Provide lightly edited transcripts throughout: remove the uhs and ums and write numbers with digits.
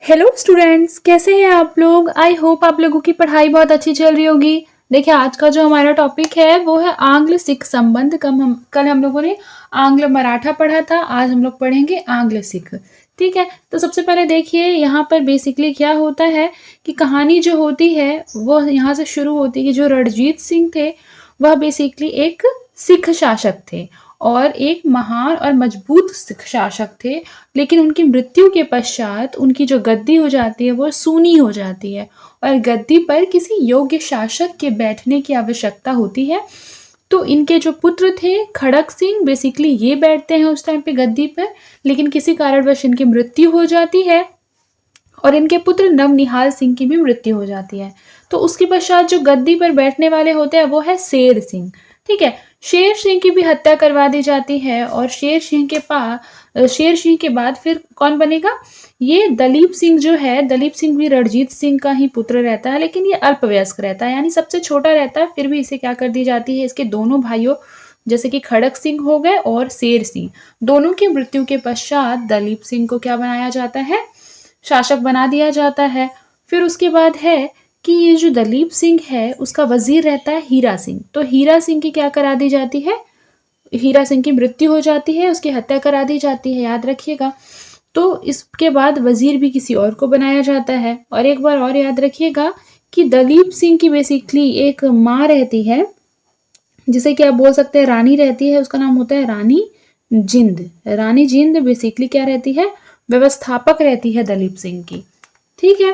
Hello students, कैसे हैं आप लोग। आई होप आप लोगों की पढ़ाई बहुत अच्छी चल रही होगी। देखिए, आज का जो हमारा टॉपिक है वो है आंग्ल सिख संबंध। कल हम लोगों ने आंग्ल मराठा पढ़ा था, आज हम लोग पढ़ेंगे आंग्ल सिख। ठीक है, तो सबसे पहले देखिए यहाँ पर बेसिकली क्या होता है कि कहानी जो होती है वो यहाँ से शुरू होती है कि जो रणजीत सिंह थे वह बेसिकली एक सिख शासक थे और एक महान और मजबूत सिख शासक थे। लेकिन उनकी मृत्यु के पश्चात उनकी जो गद्दी हो जाती है वो सूनी हो जाती है और गद्दी पर किसी योग्य शासक के बैठने की आवश्यकता होती है। तो इनके जो पुत्र थे खड़क सिंह, बेसिकली ये बैठते हैं उस टाइम पे गद्दी पर, लेकिन किसी कारणवश इनकी मृत्यु हो जाती है और इनके पुत्र नवनिहाल सिंह की भी मृत्यु हो जाती है। तो उसके पश्चात जो गद्दी पर बैठने वाले होते हैं वो है शेर सिंह। ठीक है, शेर सिंह की भी हत्या करवा दी जाती है और शेर सिंह के बाद फिर कौन बनेगा, ये दलीप सिंह जो है, दलीप सिंह भी रणजीत सिंह का ही पुत्र रहता है, लेकिन ये अल्पवयस्क रहता है, यानी सबसे छोटा रहता है। फिर भी इसे क्या कर दी जाती है, इसके दोनों भाइयों जैसे कि खड़क सिंह हो गए और शेर सिंह, दोनों की मृत्यु के पश्चात दलीप सिंह को क्या बनाया जाता है, शासक बना दिया जाता है। फिर उसके बाद है कि ये जो दलीप सिंह है उसका वजीर रहता है हीरा सिंह। तो हीरा सिंह की क्या करा दी जाती है, हीरा सिंह की मृत्यु हो जाती है, उसकी हत्या करा दी जाती है, याद रखिएगा। तो इसके बाद वजीर भी किसी और को बनाया जाता है। और एक बार और याद रखिएगा कि दलीप सिंह की बेसिकली एक माँ रहती है, जिसे कि आप बोल सकते हैं रानी रहती है, उसका नाम होता है रानी जिंद। रानी जिंद बेसिकली क्या रहती है, व्यवस्थापक रहती है दलीप सिंह की। ठीक है,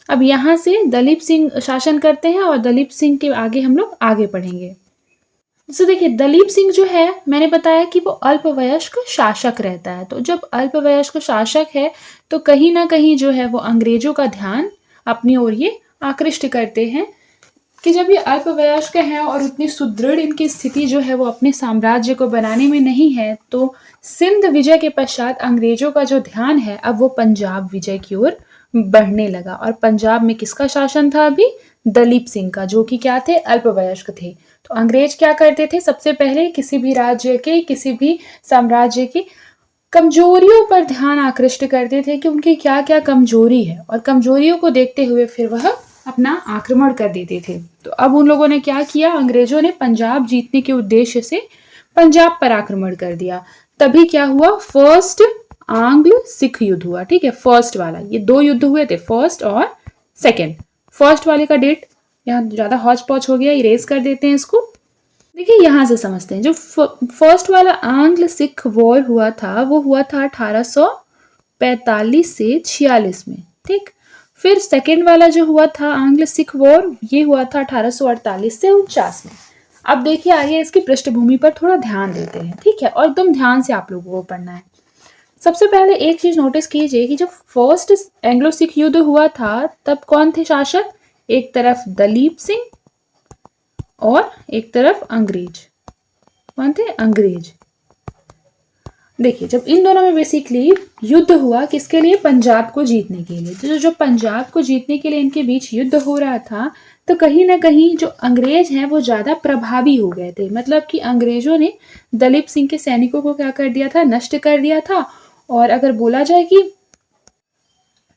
अब यहाँ से दलीप सिंह शासन करते हैं और दलीप सिंह के आगे हम लोग आगे पढ़ेंगे। जैसे देखिए, दलीप सिंह जो है मैंने बताया कि वो अल्पवयस्क शासक रहता है। तो जब अल्पवयस्क शासक है तो कहीं ना कहीं जो है वो अंग्रेजों का ध्यान अपनी ओर ये आकृष्ट करते हैं कि जब ये अल्पवयस्क हैं और उतनी सुदृढ़ इनकी स्थिति जो है वो अपने साम्राज्य को बनाने में नहीं है, तो सिंध विजय के पश्चात अंग्रेजों का जो ध्यान है अब वो पंजाब विजय की ओर बढ़ने लगा। और पंजाब में किसका शासन था अभी, दलीप सिंह का, जो कि क्या थे, अल्पवयस्क थे। तो अंग्रेज क्या करते थे, सबसे पहले किसी भी राज्य के, किसी भी साम्राज्य की कमजोरियों पर ध्यान आकृष्ट करते थे कि उनकी क्या क्या कमजोरी है, और कमजोरियों को देखते हुए फिर वह अपना आक्रमण कर देते थे। तो अब उन लोगों ने क्या किया, अंग्रेजों ने पंजाब जीतने के उद्देश्य से पंजाब पर आक्रमण कर दिया। तभी क्या हुआ, फर्स्ट आंग्ल सिख युद्ध हुआ। ठीक है, फर्स्ट वाला, ये दो युद्ध हुए थे, फर्स्ट और सेकेंड। फर्स्ट वाले का डेट यहाँ ज्यादा हौच पौच हो गया, इरेज कर देते हैं इसको। देखिए, यहां से समझते हैं, जो फर्स्ट वाला आंग्ल सिख वॉर हुआ था वो हुआ था 1845 से 46 में। ठीक, फिर सेकेंड वाला जो हुआ था आंग्ल सिख वॉर, ये हुआ था 1848 से 49 में। अब देखिए आइए इसकी पृष्ठभूमि पर थोड़ा ध्यान देते हैं। ठीक है, और एकदम ध्यान से आप लोगों को पढ़ना है। सबसे पहले एक चीज नोटिस कीजिए कि जब फर्स्ट एंग्लो सिख युद्ध हुआ था तब कौन थे शासक, एक तरफ दलीप सिंह और एक तरफ अंग्रेज। कौन थे, अंग्रेज। देखिए, जब इन दोनों में बेसिकली युद्ध हुआ, किसके लिए, पंजाब को जीतने के लिए। तो जो पंजाब को जीतने के लिए इनके बीच युद्ध हो रहा था, तो कहीं ना कहीं जो अंग्रेज हैं वो ज्यादा प्रभावी हो गए थे। मतलब कि अंग्रेजों ने दलीप सिंह के सैनिकों को क्या कर दिया था, नष्ट कर दिया था। और अगर बोला जाए कि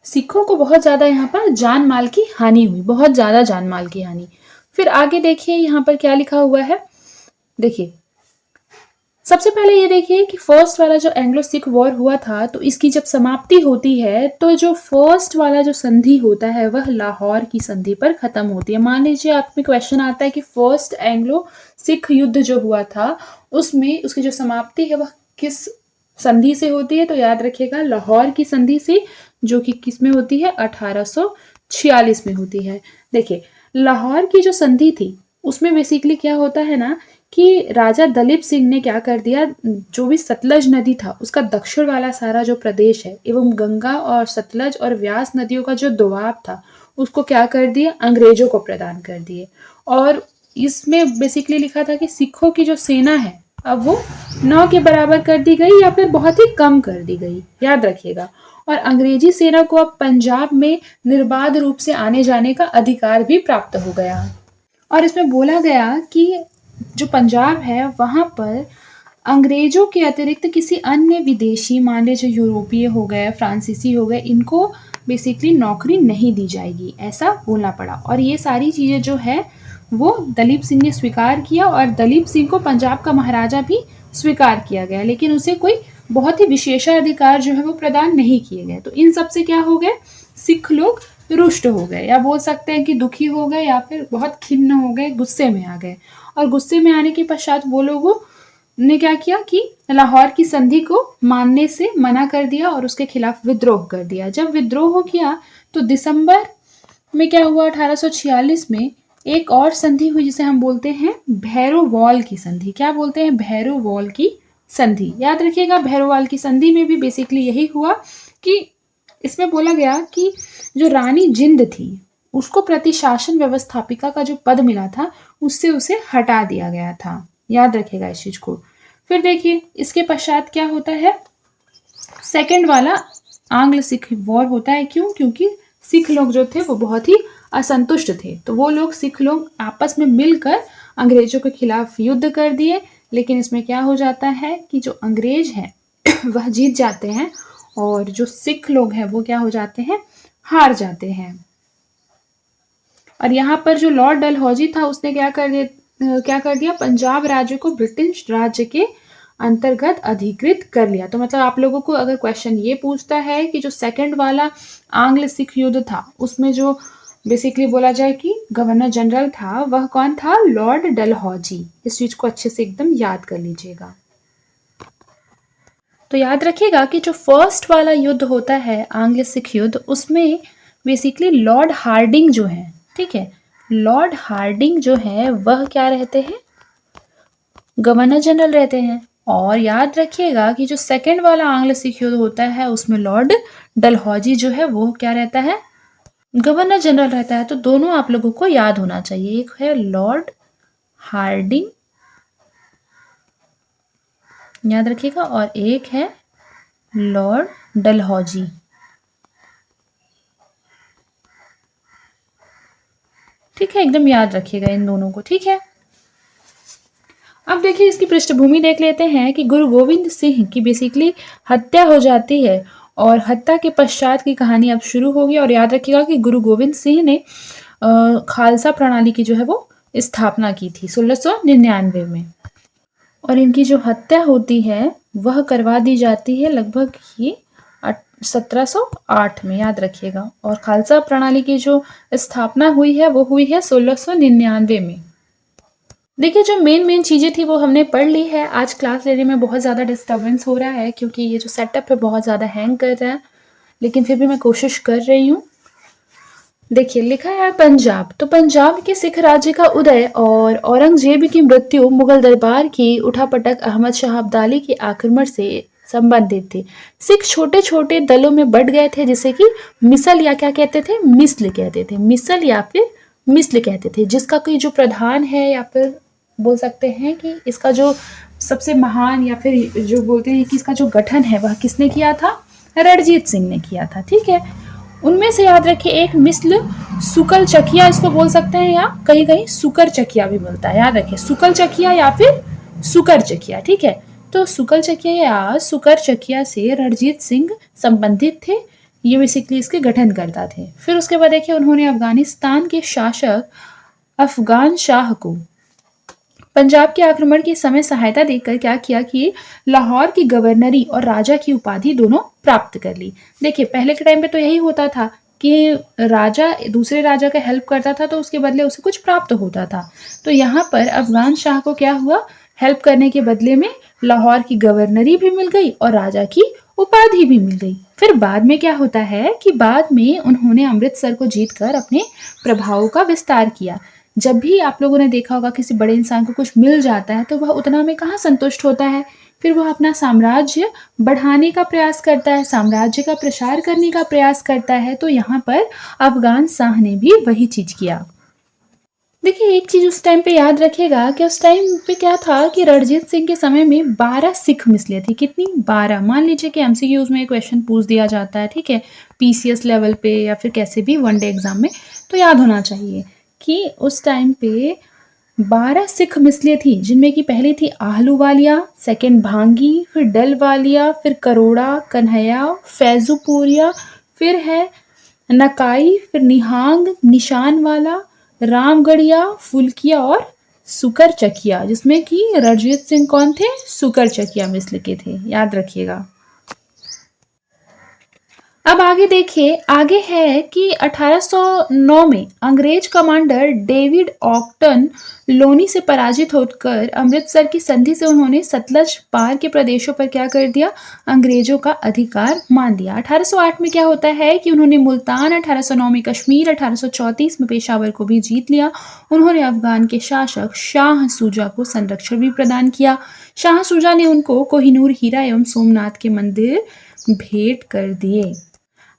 सिखों को बहुत ज्यादा यहाँ पर जान माल की हानि हुई, बहुत ज्यादा जान माल की हानि। फिर आगे देखिए यहाँ पर क्या लिखा हुआ है। देखिए, सबसे पहले ये देखिए कि फर्स्ट वाला जो एंग्लो सिख वॉर हुआ था, तो इसकी जब समाप्ति होती है तो जो फर्स्ट वाला जो संधि होता है वह लाहौर की संधि पर खत्म होती है। मान लीजिए आप में क्वेश्चन आता है कि फर्स्ट एंग्लो सिख युद्ध जो हुआ था उसमें उसकी जो समाप्ति है वह किस संधि से होती है, तो याद रखिएगा लाहौर की संधि से, जो कि किस में होती है, 1846 में होती है। देखिए, लाहौर की जो संधि थी उसमें बेसिकली क्या होता है ना कि राजा दलीप सिंह ने क्या कर दिया, जो भी सतलज नदी था उसका दक्षिण वाला सारा जो प्रदेश है एवं गंगा और सतलज और व्यास नदियों का जो दोआब था उसको क्या कर दिया, अंग्रेजों को प्रदान कर दिए। और इसमें बेसिकली लिखा था कि सिखों की जो सेना है अब वो 9 के बराबर कर दी गई या फिर बहुत ही कम कर दी गई, याद रखिएगा। और अंग्रेजी सेना को अब पंजाब में निर्बाध रूप से आने जाने का अधिकार भी प्राप्त हो गया। और इसमें बोला गया कि जो पंजाब है वहां पर अंग्रेजों के अतिरिक्त किसी अन्य विदेशी, मान लीजिए यूरोपीय हो गए, फ्रांसीसी हो गए, इनको बेसिकली नौकरी नहीं दी जाएगी, ऐसा बोलना पड़ा। और ये सारी चीज़ें जो है वो दलीप सिंह ने स्वीकार किया, और दलीप सिंह को पंजाब का महाराजा भी स्वीकार किया गया, लेकिन उसे कोई बहुत ही विशेषाधिकार जो है वो प्रदान नहीं किए गए। तो इन सब से क्या हो गए, सिख लोग रुष्ट हो गए, या बोल सकते हैं कि दुखी हो गए, या फिर बहुत खिन्न हो गए, गुस्से में आ गए। और गुस्से में आने के पश्चात वो लोगों ने क्या किया कि लाहौर की संधि को मानने से मना कर दिया और उसके खिलाफ विद्रोह कर दिया। जब विद्रोह किया तो दिसंबर में क्या हुआ, 1846 में एक और संधि हुई जिसे हम बोलते हैं भैरोवॉल की संधि। क्या बोलते हैं, भैरोवॉल की संधि। याद रखिएगा, भैरोवॉल की संधि में भी बेसिकली यही हुआ कि इसमें बोला गया कि जो रानी जिंद थी उसको प्रतिशासन व्यवस्थापिका का जो पद मिला था उससे उसे हटा दिया गया था। याद रखिएगा इस चीज को। फिर देखिए इसके पश्चात क्या होता है, सेकंड वाला आंग्ल सिख वॉर होता है। क्यों, क्योंकि सिख लोग जो थे वो बहुत ही असंतुष्ट थे, तो वो लोग सिख लोग आपस में मिलकर अंग्रेजों के खिलाफ युद्ध कर दिए। लेकिन इसमें क्या हो जाता है कि जो अंग्रेज हैं वह जीत जाते हैं, और जो सिख लोग हैं वो क्या हो जाते हैं, हार जाते हैं। और यहाँ पर जो लॉर्ड डलहौजी था उसने क्या कर दिया, पंजाब राज्य को ब्रिटिश राज्य के अंतर्गत अधिकृत कर लिया। तो मतलब आप लोगों को अगर क्वेश्चन ये पूछता है कि जो सेकंड वाला आंग्ल सिख युद्ध था उसमें जो बेसिकली बोला जाए कि गवर्नर जनरल था वह कौन था, लॉर्ड डलहौजी। इस चीज को अच्छे से एकदम याद कर लीजिएगा। तो याद रखिएगा कि जो फर्स्ट वाला युद्ध होता है आंग्ल सिख युद्ध, उसमें बेसिकली लॉर्ड हार्डिंग जो है, ठीक है, लॉर्ड हार्डिंग जो है वह क्या रहते हैं, गवर्नर जनरल रहते हैं। और याद रखिएगा कि जो सेकंड वाला आंग्ल सिख युद्ध होता है उसमें लॉर्ड डलहौजी जो है वो क्या रहता है, गवर्नर जनरल रहता है। तो दोनों आप लोगों को याद होना चाहिए, एक है लॉर्ड हार्डिंग, याद रखिएगा, और एक है लॉर्ड डलहौजी। ठीक है, एकदम याद रखिएगा इन दोनों को, ठीक है। अब देखिए इसकी पृष्ठभूमि देख लेते हैं कि गुरु गोविंद सिंह की बेसिकली हत्या हो जाती है, और हत्या के पश्चात की कहानी अब शुरू होगी। और याद रखिएगा कि गुरु गोविंद सिंह ने खालसा प्रणाली की जो है वो स्थापना की थी 1699 में, और इनकी जो हत्या होती है वह करवा दी जाती है लगभग ही 1708 में, याद रखिएगा। और खालसा प्रणाली की जो स्थापना हुई है वो हुई है 1699 में। देखिए जो मेन चीज़ें थी वो हमने पढ़ ली है। आज क्लास लेने में बहुत ज़्यादा डिस्टर्बेंस हो रहा है क्योंकि ये जो सेटअप है बहुत ज़्यादा हैंग कर रहा है, लेकिन फिर भी मैं कोशिश कर रही हूँ। देखिए लिखा है पंजाब, तो पंजाब के सिख राज्य का उदय और औरंगजेब की मृत्यु मुगल दरबार की उठापटक अहमद शाह अब्दाली के आक्रमण से संबंधित थे। सिख छोटे छोटे दलों में बढ़ गए थे, जिसे कि मिसल या क्या कहते थे, मिसल कहते थे, मिसल या फिर मिसल कहते थे, जिसका कोई जो प्रधान है या फिर बोल सकते हैं कि इसका जो सबसे महान या फिर जो बोलते हैं कि इसका जो गठन है वह किसने किया था, रणजीत सिंह ने किया था। ठीक है, उनमें से याद रखिए एक मिसल सुकल चकिया इसको बोल सकते हैं, या कहीं कहीं सुकर चकिया भी मिलता है। याद रखिए सुकल चकिया या फिर सुकर चकिया। ठीक है, तो सुकल चकिया या सुकर चकिया से रणजीत सिंह संबंधित थे, ये बेसिकली इसके गठन करता थे। फिर उसके बाद देखिए उन्होंने अफगानिस्तान के शासक अफगान शाह को पंजाब के आक्रमण के समय सहायता देकर क्या किया कि लाहौर की गवर्नरी और राजा की उपाधि दोनों प्राप्त कर ली। देखिए पहले के टाइम पे तो यही होता था कि राजा दूसरे राजा का हेल्प करता था तो उसके बदले उसे कुछ प्राप्त होता था। तो यहाँ पर अफगान शाह को क्या हुआ, हेल्प करने के बदले में लाहौर की गवर्नरी भी मिल गई और राजा की उपाधि भी मिल गई। फिर बाद में क्या होता है कि बाद में उन्होंने अमृतसर को जीतकर अपने प्रभावों का विस्तार किया। जब भी आप लोगों ने देखा होगा किसी बड़े इंसान को कुछ मिल जाता है तो वह उतना में कहाँ संतुष्ट होता है, फिर वह अपना साम्राज्य बढ़ाने का प्रयास करता है, साम्राज्य का प्रसार करने का प्रयास करता है। तो यहाँ पर अफगान शाह ने भी वही चीज किया। देखिए एक चीज उस टाइम पे याद रखिएगा कि उस टाइम पे क्या था कि रणजीत सिंह के समय में 12 सिख मिसलें थी। कितनी, 12। मान लीजिए कि एमसीक्यूज में क्वेश्चन पूछ दिया जाता है, ठीक है, पीसीएस लेवल पे या फिर कैसे भी वनडे एग्जाम में, तो याद होना चाहिए कि उस टाइम पे 12 सिख मिसलें थी, जिनमें कि पहली थी आहलूवालिया, सेकंड भांगी, फिर डलवालिया, फिर करोड़ा, कन्हैया, फैजुपुरिया, फिर है नकाई, फिर निहांग, निशानवाला, रामगढ़िया, फुल्किया और सुकर चकिया, जिसमें कि रणजीत सिंह कौन थे? सुकर चकिया मिस्ल के थे, याद रखिएगा। अब आगे देखिए, आगे है कि 1809 में अंग्रेज कमांडर डेविड ऑक्टन लोनी से पराजित होकर अमृतसर की संधि से उन्होंने सतलज पार के प्रदेशों पर क्या कर दिया? अंग्रेजों का अधिकार मान लिया। 1808 में क्या होता है कि उन्होंने मुल्तान, 1809 में कश्मीर, 1834 में पेशावर को भी जीत लिया। उन्होंने अफगान के शासक शाह सूजा को संरक्षण भी प्रदान किया। शाह सूजा ने उनको कोहिनूर हीरा एवं सोमनाथ के मंदिर भेंट कर दिए।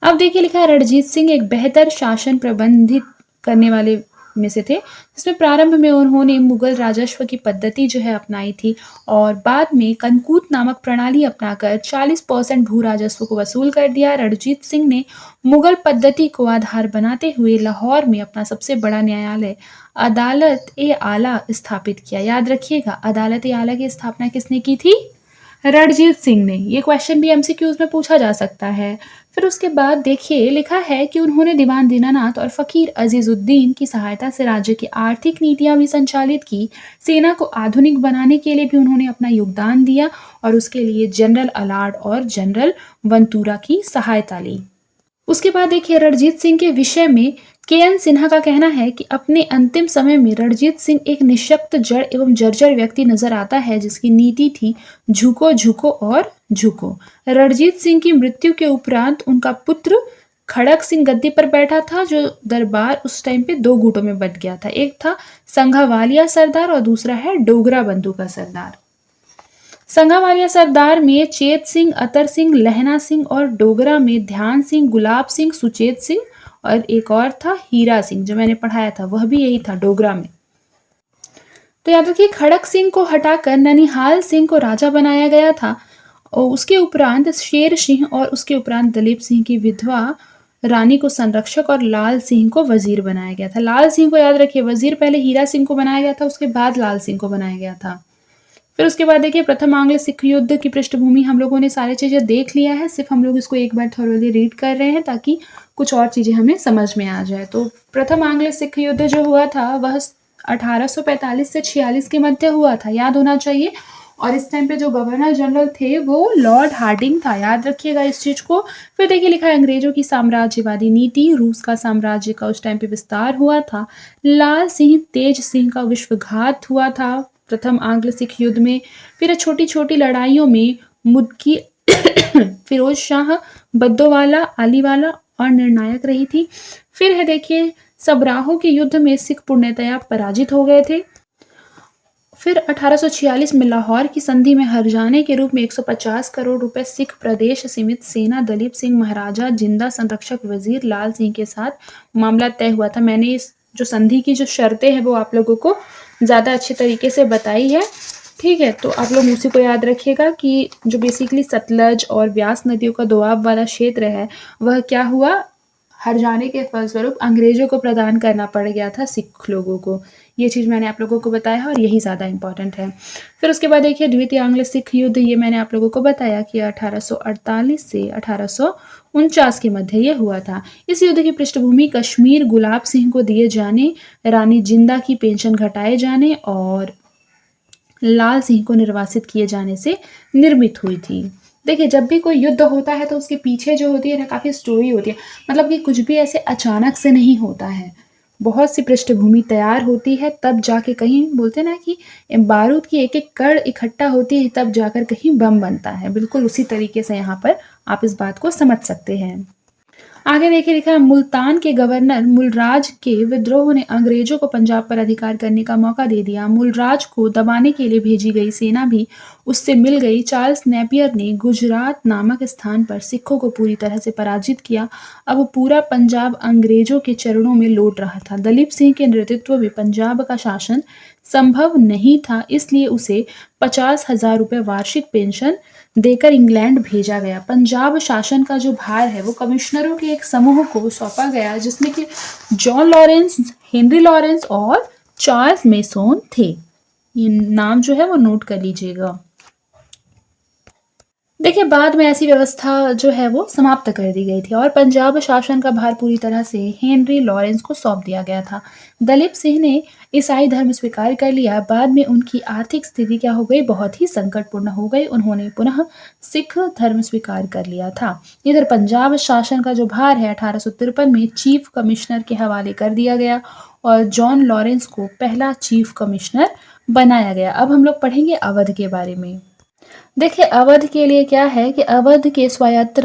अब देखिए लिखा है, रणजीत सिंह एक बेहतर शासन प्रबंधित करने वाले में से थे, जिसमें प्रारंभ में उन्होंने मुगल राजस्व की पद्धति जो है अपनाई थी और बाद में कनकूट नामक प्रणाली अपनाकर 40% भू राजस्व को वसूल कर दिया। रणजीत सिंह ने मुगल पद्धति को आधार बनाते हुए लाहौर में अपना सबसे बड़ा न्यायालय अदालत ए आला स्थापित किया। याद रखिएगा, अदालत ए आला की स्थापना किसने की थी? रणजीत सिंह ने। ये क्वेश्चन भी एमसीक्यूज में पूछा जा सकता है। फिर उसके बाद देखिए लिखा है कि उन्होंने दीवान दीनानाथ और फकीर अजीजुद्दीन की सहायता से राज्य की आर्थिक नीतियां भी संचालित की। सेना को आधुनिक बनाने के लिए भी उन्होंने अपना योगदान दिया और उसके लिए जनरल अलार्ड और जनरल वंतूरा की सहायता ली। उसके बाद देखिए रणजीत सिंह के विषय में के.एन. सिन्हा का कहना है कि अपने अंतिम समय में रणजीत सिंह एक निःशक्त, जड़ एवं जर्जर व्यक्ति नजर आता है, जिसकी नीति थी झुको झुको और झुको। रणजीत सिंह की मृत्यु के उपरांत उनका पुत्र खड़क सिंह गद्दी पर बैठा था, जो दरबार उस टाइम पे दो गुटों में बंट गया था। एक था संघावालिया सरदार और दूसरा है डोगरा बंधु का सरदार। संघावालिया सरदार में चेत सिंह, अतर सिंह, लहना सिंह और डोगरा में ध्यान सिंह, गुलाब सिंह, सुचेत सिंह और एक और था हीरा सिंह, जो मैंने पढ़ाया था वह भी यही था, डोगरा में। तो याद रखिए, खड़क सिंह को हटाकर ननिहाल सिंह को राजा बनाया गया था और उसके उपरांत शेर सिंह और उसके उपरांत दलीप सिंह की विधवा रानी को संरक्षक और लाल सिंह को वजीर बनाया गया था। लाल सिंह को याद रखिए, वजीर पहले हीरा सिंह को बनाया गया था, उसके बाद लाल सिंह को बनाया गया था। फिर उसके बाद देखिए, प्रथम आंग्ल सिख युद्ध की पृष्ठभूमि हम लोगों ने सारी चीजें देख लिया है, सिर्फ हम लोग इसको एक बार थोड़ी रीड कर रहे हैं ताकि कुछ और चीजें हमें समझ में आ जाए। तो प्रथम आंग्ल सिख युद्ध जो हुआ था वह 1845 से 46 के मध्य हुआ था, याद होना चाहिए। और इस टाइम पे जो गवर्नर जनरल थे वो लॉर्ड हार्डिंग था, याद रखिएगा इस चीज को। फिर देखिए लिखा है, अंग्रेजों की साम्राज्यवादी नीति, रूस का साम्राज्य का उस टाइम पे विस्तार हुआ था। लाल सिंह तेज सिंह का विश्वघात हुआ था प्रथम आंग्ल सिख युद्ध में। फिर छोटी छोटी लड़ाइयों में मुदकी फिरोज शाह, बद्दोवाला, आलीवाला और निर्णायक रही थी। फिर है देखिए, सबराहों के युद्ध में सिख पूर्णतया पराजित हो गए थे। फिर 1846 में लाहौर की संधि में हर्जाने के रूप में 150 करोड़ रुपए सिख प्रदेश सीमित सेना दलीप सिंह महाराजा जिंदा संरक्षक वजीर लाल सिंह के साथ मामला तय हुआ था। मैंने इस जो संधि की जो शर्तें हैं वो आप लोगों को ज़्यादा अच्छे तरीके से बताई है, ठीक है। तो आप लोग उसी को याद रखिएगा कि जो बेसिकली सतलज और व्यास नदियों का दोआब वाला क्षेत्र है वह क्या हुआ, हर्जाने के फलस्वरूप अंग्रेजों को प्रदान करना पड़ गया था सिख लोगों को। ये चीज़ मैंने आप लोगों को बताया है और यही ज़्यादा इंपॉर्टेंट है। फिर उसके बाद देखिए, द्वितीय आंग्ल सिख युद्ध, ये मैंने आप लोगों को बताया कि 1848 से 1849 के मध्य ये हुआ था। इस युद्ध की पृष्ठभूमि कश्मीर गुलाब सिंह को दिए जाने, रानी जिंदा की पेंशन घटाए जाने और लाल सिंह को निर्वासित किए जाने से निर्मित हुई थी। देखिए, जब भी कोई युद्ध होता है तो उसके पीछे जो होती है ना काफ़ी स्टोरी होती है, मतलब कि कुछ भी ऐसे अचानक से नहीं होता है, बहुत सी पृष्ठभूमि तैयार होती है, तब जाके कहीं बोलते ना कि बारूद की एक एक कड़ इकट्ठा होती है, तब जाकर कहीं बम बनता है। बिल्कुल उसी तरीके से यहाँ पर आप इस बात को समझ सकते हैं। आगे देखिए लिखा है, मुल्तान के गवर्नर मुलराज के विद्रोह ने अंग्रेजों को पंजाब पर अधिकार करने का मौका दे दिया। मुलराज को दबाने के लिए भेजी गई सेना भी उससे मिल गई। चार्ल्स नेपियर ने गुजरात नामक स्थान पर सिखों को पूरी तरह से पराजित किया। अब पूरा पंजाब अंग्रेजों के चरणों में लौट रहा था। दलीप सिंह के नेतृत्व में पंजाब का शासन संभव नहीं था, इसलिए उसे 50,000 रुपये वार्षिक पेंशन देकर इंग्लैंड भेजा गया। पंजाब शासन का जो भार है वो कमिश्नरों के एक समूह को सौंपा गया, जिसमें कि जॉन लॉरेंस, हेनरी लॉरेंस और चार्ल्स मेसोन थे। ये नाम जो है वो नोट कर लीजिएगा। देखिए बाद में ऐसी व्यवस्था जो है वो समाप्त कर दी गई थी और पंजाब शासन का भार पूरी तरह से हेनरी लॉरेंस को सौंप दिया गया था। दलीप सिंह ने ईसाई धर्म स्वीकार कर लिया। बाद में उनकी आर्थिक स्थिति क्या हो गई, बहुत ही संकटपूर्ण हो गई। उन्होंने पुनः सिख धर्म स्वीकार कर लिया था। इधर पंजाब शासन का जो भार है 1853 में चीफ कमिश्नर के हवाले कर दिया गया और जॉन लॉरेंस को पहला चीफ कमिश्नर बनाया गया। अब हम लोग पढ़ेंगे अवध के बारे में। देखिए अवध के लिए क्या है कि अवध के स्वायत्त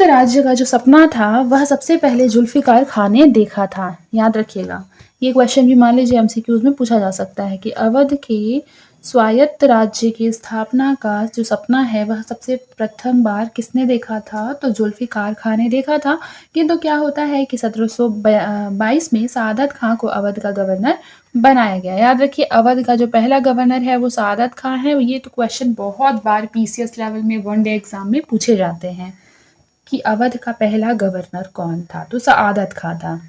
राज्य का जो सपना था वह सबसे पहले जुल्फिकार खान ने देखा था। याद रखिएगा, ये क्वेश्चन भी मान लीजिए एमसीक्यूज में पूछा जा सकता है कि अवध के स्वायत्त राज्य की स्थापना का जो सपना है वह सबसे प्रथम बार किसने देखा था, तो जुल्फिकार खान ने देखा था। किंतु क्या होता है कि 1722 में सादत खां को अवध का गवर्नर बनाया गया। याद रखिए अवध का जो पहला गवर्नर है वो सादत खां है। ये तो क्वेश्चन बहुत बार पीसीएस लेवल में वनडे एग्जाम में पूछे जाते हैं कि अवध का पहला गवर्नर कौन था, तो सादत खां था।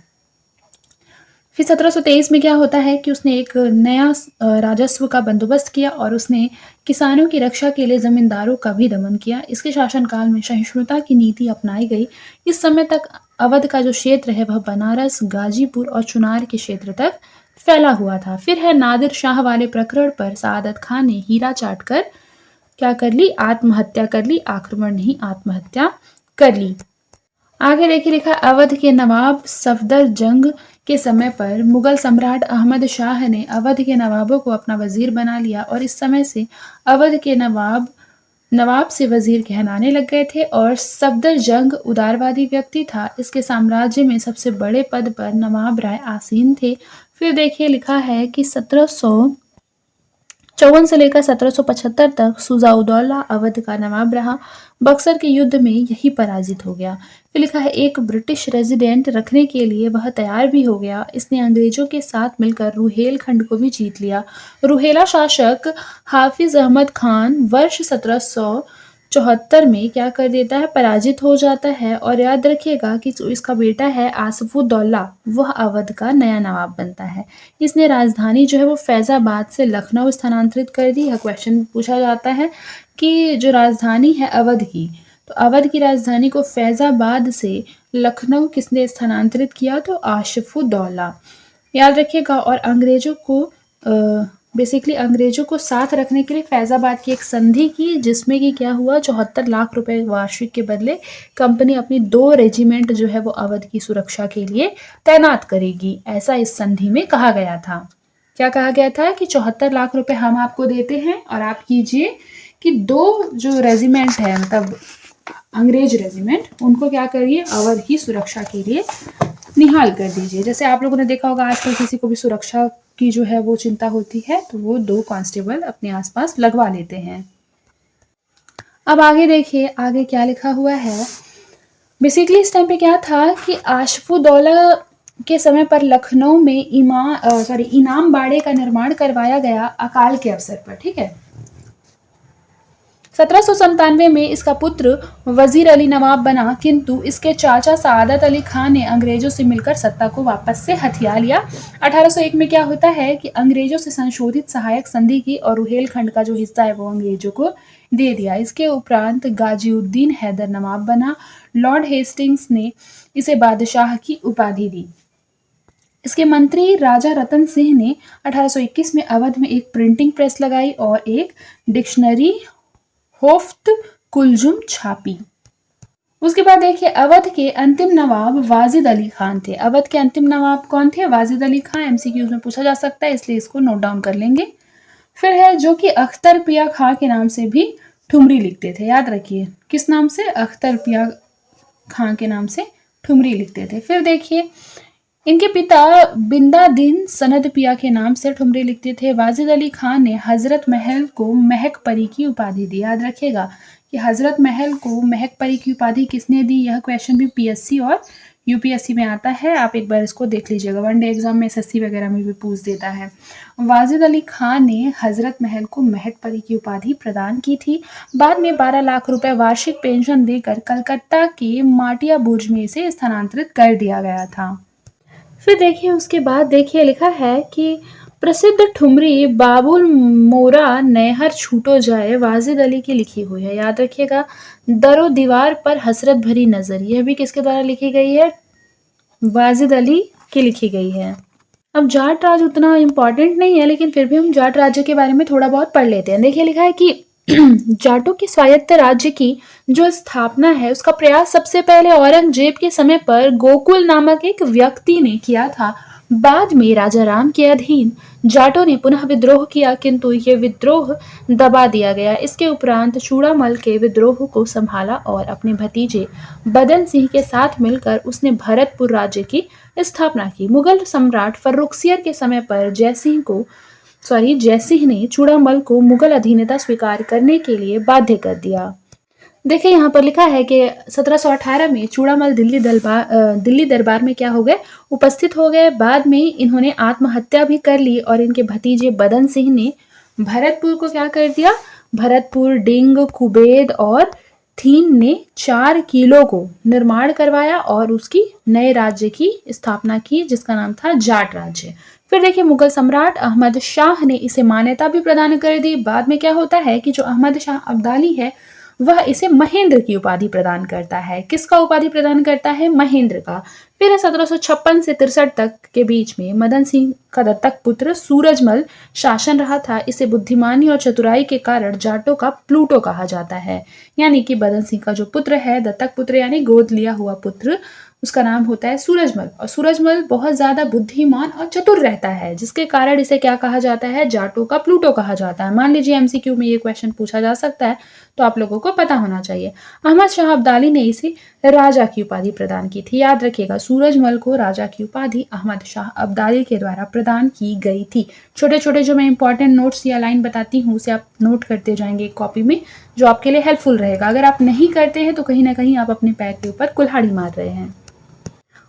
फिर 1723 में क्या होता है कि उसने एक नया राजस्व का बंदोबस्त किया और उसने किसानों की रक्षा के लिए जमींदारों का भी दमन किया। इसके शासनकाल में सहिष्णुता की नीति अपनाई गई। इस समय तक अवध का जो क्षेत्र है वह बनारस, गाजीपुर और चुनार के क्षेत्र तक फैला हुआ था। फिर है नादिर शाह वाले प्रकरण पर सादत खान ने हीरा चाट कर क्या कर ली, आत्महत्या कर ली। आक्रमण नहीं, आत्महत्या कर ली। आगे देखिए लिखा, अवध के नवाब सफदर जंग के समय पर मुगल सम्राट अहमद शाह ने अवध के नवाबों को अपना वजीर बना लिया और इस समय से अवध के नवाब से वजीर कहलाने लग गए थे और सफदर जंग उदारवादी व्यक्ति था। इसके साम्राज्य में सबसे बड़े पद पर नवाब राय आसीन थे। फिर देखिए लिखा है कि 1754 से लेकर 1775 तक सुजाउदौला अवध का नवाब रहा। बक्सर के युद्ध में यही पराजित हो गया। फिर लिखा है एक ब्रिटिश रेजिडेंट रखने के लिए वह तैयार भी हो गया। इसने अंग्रेजों के साथ मिलकर रुहेलखंड को भी जीत लिया। रुहेला शासक हाफिज अहमद खान वर्ष 1774 में क्या कर देता है, पराजित हो जाता है। और याद रखिएगा कि जो इसका बेटा है आसफुद्दौला वह अवध का नया नवाब बनता है। इसने राजधानी जो है वो फैजाबाद से लखनऊ स्थानांतरित कर दी। यह क्वेश्चन पूछा जाता है कि जो राजधानी है अवध की, तो अवध की राजधानी को फैजाबाद से लखनऊ किसने स्थानांतरित किया, तो आशफुद्दौला। याद रखिएगा। और अंग्रेजों को साथ रखने के लिए फैजाबाद की एक संधि की जिसमें कि क्या हुआ, 74 लाख रुपए वार्षिक के बदले कंपनी अपनी 2 रेजिमेंट जो है वो अवध की सुरक्षा के लिए तैनात करेगी, ऐसा इस संधि में कहा गया था। क्या कहा गया था कि 74 लाख रुपए हम आपको देते हैं और आप कीजिए कि 2 जो रेजिमेंट है मतलब अंग्रेज रेजिमेंट उनको क्या करिए, अवध की सुरक्षा के लिए निहाल कर दीजिए। जैसे आप लोगों ने देखा होगा आजकल किसी को भी सुरक्षा की जो है वो चिंता होती है तो वो 2 कांस्टेबल अपने आसपास लगवा लेते हैं। अब आगे देखिए आगे क्या लिखा हुआ है। बेसिकली इस टाइम पे क्या था कि आशफुद्दौला के समय पर लखनऊ में इनाम बाड़े का निर्माण करवाया गया अकाल के अवसर पर। ठीक है, 1797 में इसका पुत्र वजीर अली नवाब बना, किंतु इसके चाचा सादत अली खान ने अंग्रेजों से मिलकर सत्ता को वापस से हथिया लिया। 1801 में क्या होता है कि अंग्रेजों से संशोधित सहायक संधि की और रुहेलखंड का जो हिस्सा है वो अंग्रेजों को दे दिया। इसके उपरांत गाजीउद्दीन हैदर नवाब बना। लॉर्ड हेस्टिंग्स ने इसे बादशाह की उपाधि दी। इसके मंत्री राजा रतन सिंह ने 1821 में अवध में एक प्रिंटिंग प्रेस लगाई और एक डिक्शनरी होफ्त कुलजुम छापी। उसके बाद देखिए अवध के अंतिम नवाब वाजिद अली खान थे। अवध के अंतिम नवाब कौन थे, वाजिद अली खान। एमसीक्यूज में पूछा जा सकता है इसलिए इसको नोट डाउन कर लेंगे। फिर है जो कि अख्तर पिया खां के नाम से भी ठुमरी लिखते थे। याद रखिए किस नाम से, अख्तर पिया खां के नाम से ठुमरी लिखते थे। फिर देखिए इनके पिता बिंदादीन सनद पिया के नाम से ठुमरी लिखते थे। वाजिद अली खान ने हजरत महल को महक परी की उपाधि दी। याद रखिएगा कि हजरत महल को महक परी की उपाधि किसने दी। यह क्वेश्चन भी पीएससी और यूपीएससी में आता है, आप एक बार इसको देख लीजिएगा। वनडे एग्जाम में एसएससी वगैरह में भी पूछ देता है। वाजिद अली खान ने हजरत महल को महक परी की उपाधि प्रदान की थी। बाद में 12 लाख रुपए वार्षिक पेंशन देकर कलकत्ता के माटिया बुर्ज में इसे स्थानांतरित कर दिया गया था। फिर देखिए उसके बाद देखिए लिखा है कि प्रसिद्ध ठुमरी बाबुल मोरा नैहर छूटो जाए वाजिद अली की लिखी हुई है। याद रखिएगा, दरो दीवार पर हसरत भरी नजर, यह भी किसके द्वारा लिखी गई है? वाजिद अली की लिखी गई है। अब जाट राज उतना इम्पोर्टेंट नहीं है, लेकिन फिर भी हम जाट राज्य के बारे में थोड़ा बहुत पढ़ लेते हैं। देखिए लिखा है कि जाटों की स्वायत्त राज्य की जो स्थापना है उसका प्रयास सबसे पहले औरंगजेब के समय पर गोकुल नामक एक व्यक्ति ने किया था। बाद में राजा राम के अधीन जाटों ने पुनः विद्रोह किया, किंतु ये विद्रोह दबा दिया गया। इसके उपरांत चूड़ामल के विद्रोह को संभाला और अपने भतीजे बदन सिंह के साथ मिलकर उसने भरतपुर राज्य की स्थापना की। मुगल सम्राट फर्रुखसियर के समय पर जयसिंह ने चूड़ामल को मुगल अधीनता स्वीकार करने के लिए बाध्य कर दिया। देखिए यहाँ पर लिखा है कि 1718 में चूड़ामल दिल्ली दरबार में क्या हो गए? उपस्थित हो गए। बाद में इन्होंने आत्महत्या भी कर ली और इनके भतीजे बदन सिंह ने भरतपुर को क्या कर दिया? भरतपुर, डिंग, कुबेद और थीन ने 4 किलों को निर्माण करवाया और उसकी नए राज्य की स्थापना की, जिसका नाम था जाट राज्य। फिर देखिए मुगल सम्राट अहमद शाह ने इसे मान्यता भी प्रदान कर दी। बाद में क्या होता है कि जो अहमद शाह अब्दाली है वह इसे महेंद्र की उपाधि प्रदान करता है। किसका उपाधि प्रदान करता है? महेंद्र का। फिर 1756 से 63 तक के बीच में मदन सिंह का दत्तक पुत्र सूरजमल शासन रहा था। इसे बुद्धिमानी और चतुराई के कारण जाटों का प्लूटो कहा जाता है। यानी कि बदन सिंह का जो पुत्र है, दत्तक पुत्र यानी गोद लिया हुआ पुत्र, उसका नाम होता है सूरजमल। और सूरजमल बहुत ज्यादा बुद्धिमान और चतुर रहता है, जिसके कारण इसे क्या कहा जाता है? जाटों का प्लूटो कहा जाता है। मान लीजिए एमसीक्यू में ये क्वेश्चन पूछा जा सकता है, तो आप लोगों को पता होना चाहिए। अहमद शाह अब्दाली ने इसे राजा की उपाधि प्रदान की थी। याद रखिएगा, सूरजमल को राजा की उपाधि अहमद शाह अब्दाली के द्वारा प्रदान की गई थी। छोटे छोटे जो मैं इंपॉर्टेंट नोट्स या लाइन बताती हूँ उसे आप नोट करते जाएंगे एक कॉपी में, जो आपके लिए हेल्पफुल रहेगा। अगर आप नहीं करते हैं तो कहीं ना कहीं आप अपने पैर के ऊपर कुल्हाड़ी मार रहे हैं।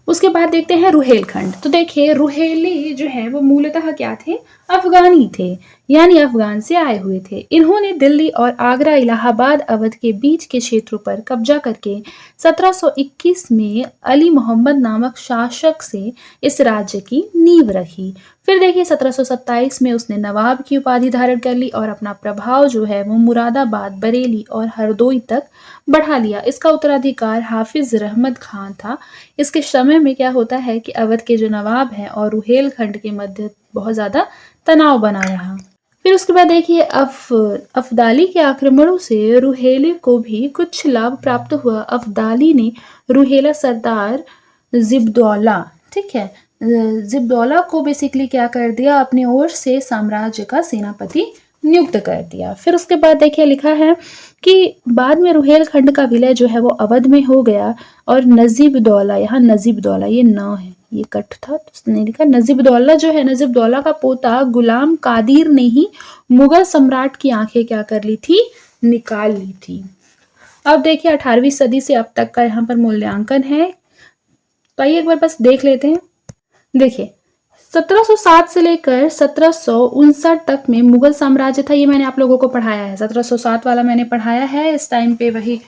उसके बाद देखते हैं रुहेलखंड। तो देखिए रुहेली जो है वो मूलतः क्या थे? अफगानी थे, यानी अफगान से आए हुए थे। इन्होंने दिल्ली और आगरा, इलाहाबाद, अवध के बीच के क्षेत्रों पर कब्जा करके 1721 में अली मोहम्मद नामक शासक से इस राज्य की नींव रखी। फिर देखिए 1727 में उसने नवाब की उपाधि धारण कर ली और अपना प्रभाव जो है वो मुरादाबाद, बरेली और हरदोई तक बढ़ा लिया। इसका उत्तराधिकार हाफिज रहमत खान था। इसके समय में क्या होता है कि अवध के जो नवाब हैं और रुहेलखंड के मध्य बहुत ज्यादा तनाव बना रहा। फिर उसके बाद देखिए अफदाली के आक्रमणों से रुहेले को भी कुछ लाभ प्राप्त हुआ। अफदाली ने रुहेला सरदार जिब्दौला, ठीक है, जिब्दौला को बेसिकली क्या कर दिया? अपनी ओर से साम्राज्य का सेनापति नियुक्त कर दिया। फिर उसके बाद देखिए लिखा है कि बाद में रुहेलखंड का विलय जो है वो अवध में हो गया और नजीबदौला, यहाँ नजीबदौला ये न है, ये कट था तो उसने लिखा नजीबदौला जो है, नजीबदौला का पोता गुलाम कादिर ने ही मुगल सम्राट की आंखें क्या कर ली थी? निकाल ली थी। अब देखिए 18वीं सदी से अब तक का यहाँ पर मूल्यांकन है, तो आइए एक बार बस देख लेते हैं। देखिए 1707 से लेकर 1759 तक में मुगल साम्राज्य था। ये मैंने आप लोगों को पढ़ाया है, 1707 वाला मैंने पढ़ाया है। इस टाइम पे वही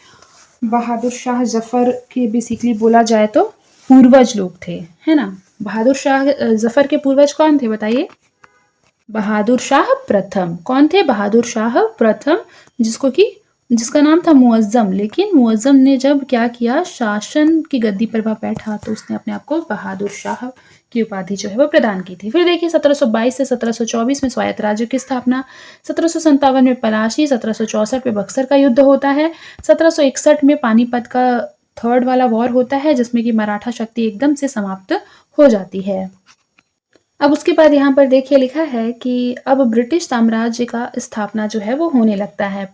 बहादुर शाह जफर के बेसिकली बोला जाए तो पूर्वज लोग थे, है ना। बहादुर शाह जफर के पूर्वज कौन थे बताइए? बहादुर शाह प्रथम। कौन थे? बहादुर शाह प्रथम, जिसका नाम था मुअज्जम। लेकिन मुअज्जम ने जब क्या किया, शासन की गद्दी पर वह बैठा तो उसने अपने आप को बहादुर शाह की उपाधि जो है वो प्रदान की थी। फिर देखिए 1722 से 1724 में स्वायत्त राज्य की स्थापना, 1757 में पलाशी, 1764 में बक्सर का युद्ध होता है, 1761 में पानीपत का 3rd वाला वॉर होता है, जिसमें कि मराठा शक्ति एकदम से समाप्त हो जाती है। अब उसके बाद यहाँ पर देखिए लिखा है कि अब ब्रिटिश साम्राज्य का स्थापना जो है वो होने लगता है।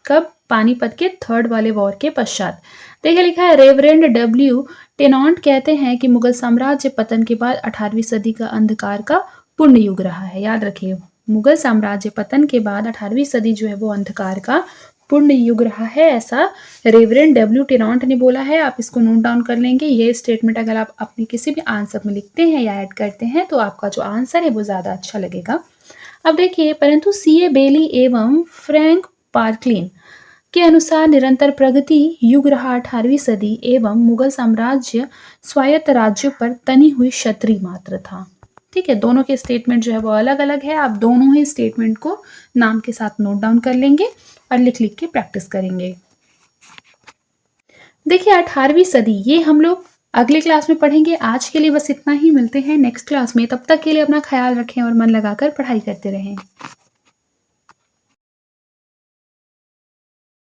कब? पानीपत के 3rd वाले वॉर के पश्चात। देखिए लिखा है रेवरेंड डब्ल्यू टेनॉन्ट कहते हैं कि मुगल साम्राज्य पतन के बाद 18वीं सदी का अंधकार का पूर्ण युग रहा है। याद रखिए, मुगल साम्राज्य पतन के बाद 18वीं सदी जो है वो अंधकार का पूर्ण युग रहा है, ऐसा रेवरेंड डब्ल्यू टेनॉन्ट ने बोला है। आप इसको नोट डाउन कर लेंगे। ये स्टेटमेंट अगर आप अपने किसी भी आंसर में लिखते हैं या ऐड करते हैं तो आपका जो आंसर है वो ज़्यादा अच्छा लगेगा। अब देखिए, परंतु सीए बेली एवं फ्रैंक पार्कलिन के अनुसार निरंतर प्रगति युग रहा 18वीं सदी एवं मुगल साम्राज्य स्वायत्त राज्यों पर तनी हुई क्षत्रिय मात्र था। ठीक है, दोनों के स्टेटमेंट जो है वो अलग अलग है। आप दोनों ही स्टेटमेंट को नाम के साथ नोट डाउन कर लेंगे और लिख लिख के प्रैक्टिस करेंगे। देखिए 18वीं सदी ये हम लोग अगले क्लास में पढ़ेंगे। आज के लिए बस इतना ही, मिलते हैं नेक्स्ट क्लास में। तब तक के लिए अपना ख्याल रखें और मन लगाकर पढ़ाई करते रहें।